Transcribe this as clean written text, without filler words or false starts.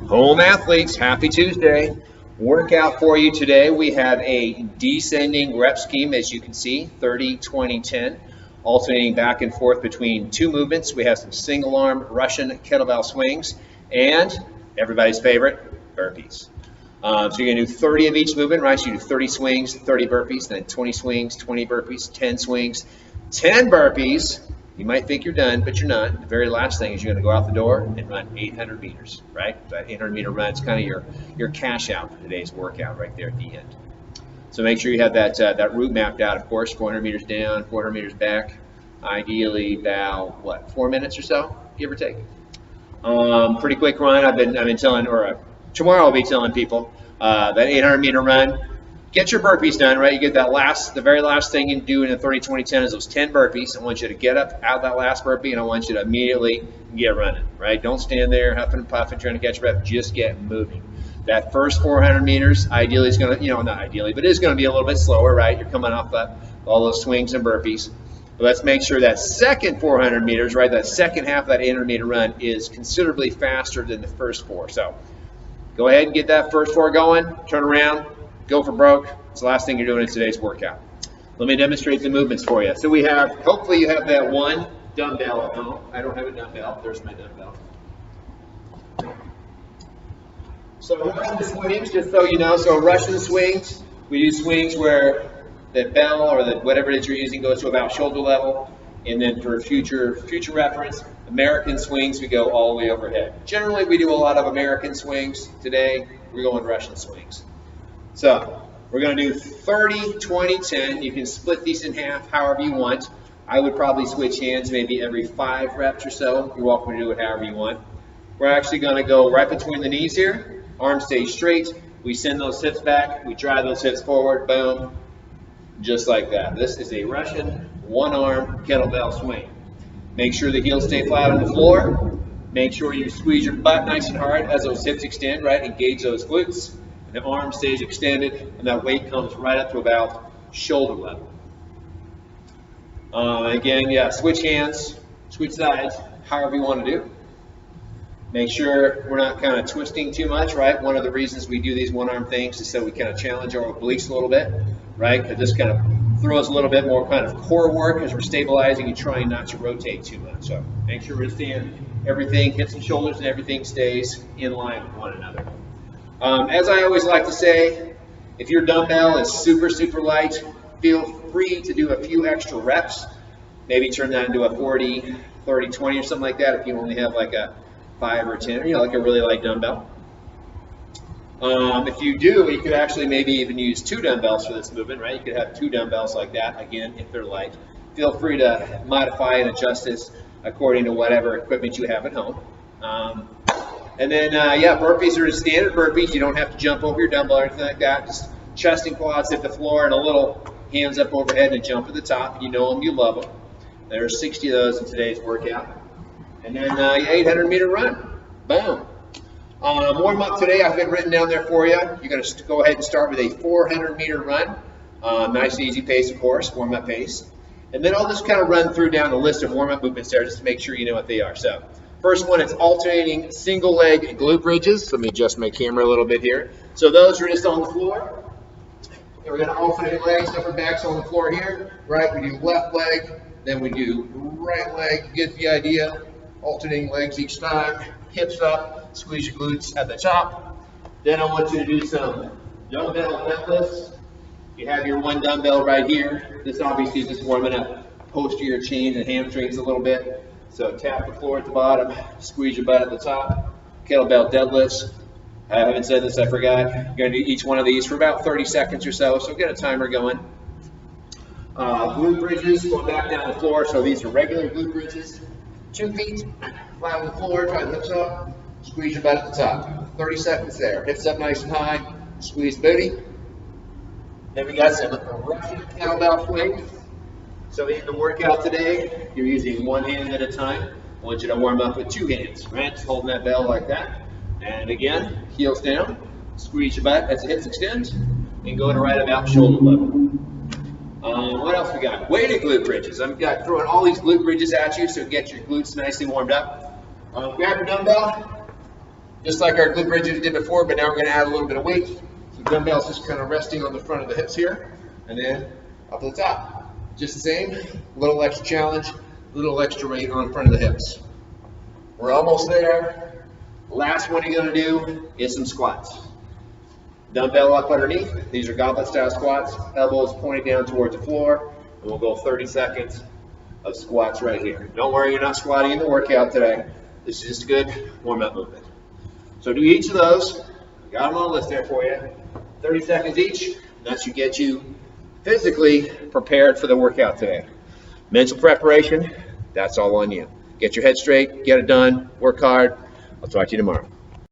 Home athletes, happy Tuesday. Workout for you today. We have a descending rep scheme, as you can see, 30, 20, 10, alternating back and forth between two movements. We have some single arm Russian kettlebell swings and everybody's favorite, burpees. So you're gonna do 30 of each movement, right? So you do 30 swings, 30 burpees, then 20 swings, 20 burpees, 10 swings, 10 burpees. You might think you're done, but you're not. The very last thing is you're going to go out the door and run 800 meters, right? That 800-meter run is kind of your cash out for today's workout right there at the end. So make sure you have that route mapped out, of course, 400 meters down, 400 meters back, ideally about, 4 minutes or so, give or take. Pretty quick run. I've been telling, tomorrow I'll be telling people that 800-meter run. Get your burpees done, right? You get the very last thing you do in a 30, 20, 10 is those 10 burpees. I want you to get up out of that last burpee, and I want you to immediately get running, right? Don't stand there huffing and puffing trying to catch a rep. Just get moving. That first 400 meters, ideally is going to, not ideally, but it is going to be a little bit slower, right? You're coming off all those swings and burpees. But let's make sure that second 400 meters, right, that second half of that 800-meter run is considerably faster than the first four. So go ahead and get that first four going, turn around, go for broke. It's the last thing you're doing in today's workout. Let me demonstrate the movements for you. So we have, hopefully you have that one dumbbell at home. I don't have a dumbbell. There's my dumbbell. So Russian swings, just so you know, so Russian swings, we do swings where the bell or whatever it is you're using goes to about shoulder level. And then for future reference, American swings, we go all the way overhead. Generally, we do a lot of American swings. Today, we're going Russian swings. So we're going to do 30, 20, 10. You can split these in half however you want. I would probably switch hands maybe every 5 reps or so. You're welcome to do it however you want. We're actually going to go right between the knees here. Arms stay straight. We send those hips back. We drive those hips forward. Boom. Just like that. This is a Russian one-arm kettlebell swing. Make sure the heels stay flat on the floor. Make sure you squeeze your butt nice and hard as those hips extend, right? Engage those glutes. The arm stays extended, and that weight comes right up to about shoulder level. Again, yeah, switch hands, switch sides, however you want to do. Make sure we're not kind of twisting too much, right? One of the reasons we do these one-arm things is so we kind of challenge our obliques a little bit, right? Because this kind of throws a little bit more kind of core work as we're stabilizing and trying not to rotate too much. So make sure we're staying everything, hips and shoulders, and everything stays in line with one another. As I always like to say, if your dumbbell is super, super light, feel free to do a few extra reps. Maybe turn that into a 40, 30, 20 or something like that if you only have like a 5 or 10, like a really light dumbbell. If you do, you could actually maybe even use 2 dumbbells for this movement, right? You could have 2 dumbbells like that, again, if they're light. Feel free to modify and adjust this according to whatever equipment you have at home. And then, burpees are just standard burpees. You don't have to jump over your dumbbell or anything like that. Just chest and quads hit the floor and a little hands up overhead and a jump at the top. You know them, you love them. There's 60 of those in today's workout. And then 800-meter run. Boom. Warm up today, I've been written down there for you. You're going to go ahead and start with a 400-meter run. Nice and easy pace, of course, warm-up pace. And then I'll just kind of run through down the list of warm-up movements there just to make sure you know what they are. So. First one is alternating single leg glute bridges. Let me adjust my camera a little bit here. So those are just on the floor. And we're going to alternate legs, upper backs on the floor here. Right, we do left leg, then we do right leg. You get the idea. Alternating legs each time. Hips up, squeeze your glutes at the top. Then I want you to do some dumbbell deadlifts. You have your one dumbbell right here. This obviously is just warming up posterior chain and hamstrings a little bit. So tap the floor at the bottom, squeeze your butt at the top. Kettlebell deadlifts. I haven't said this, I forgot. You're going to do each one of these for about 30 seconds or so, so get a timer going. Glute bridges, going back down the floor. So these are regular glute bridges. 2 feet flat on the floor, try the hips up, squeeze your butt at the top. 30 seconds there. Hips up nice and high, squeeze booty. Then we got some Russian kettlebell swings. So in the workout today, you're using one hand at a time. I want you to warm up with 2 hands, right? Just holding that bell like that. And again, heels down, squeeze your butt as the hips extend, and go to right about shoulder level. What else we got? Weighted glute bridges. I'm throwing all these glute bridges at you, so get your glutes nicely warmed up. Grab your dumbbell, Just like our glute bridges we did before, but now we're going to add a little bit of weight. So dumbbells just kind of resting on the front of the hips here, and then up to the top. Just the same, little extra challenge, little extra weight on the front of the hips. We're almost there. Last one you're going to do is some squats. Dumbbell up underneath. These are goblet style squats. Elbows pointed down towards the floor. And we'll go 30 seconds of squats right here. Don't worry, you're not squatting in the workout today. This is just a good warm-up movement. So do each of those. Got them on the list there for you. 30 seconds each. That should get you physically prepared for the workout today. Mental preparation, that's all on you. Get your head straight, get it done, work hard. I'll talk to you tomorrow.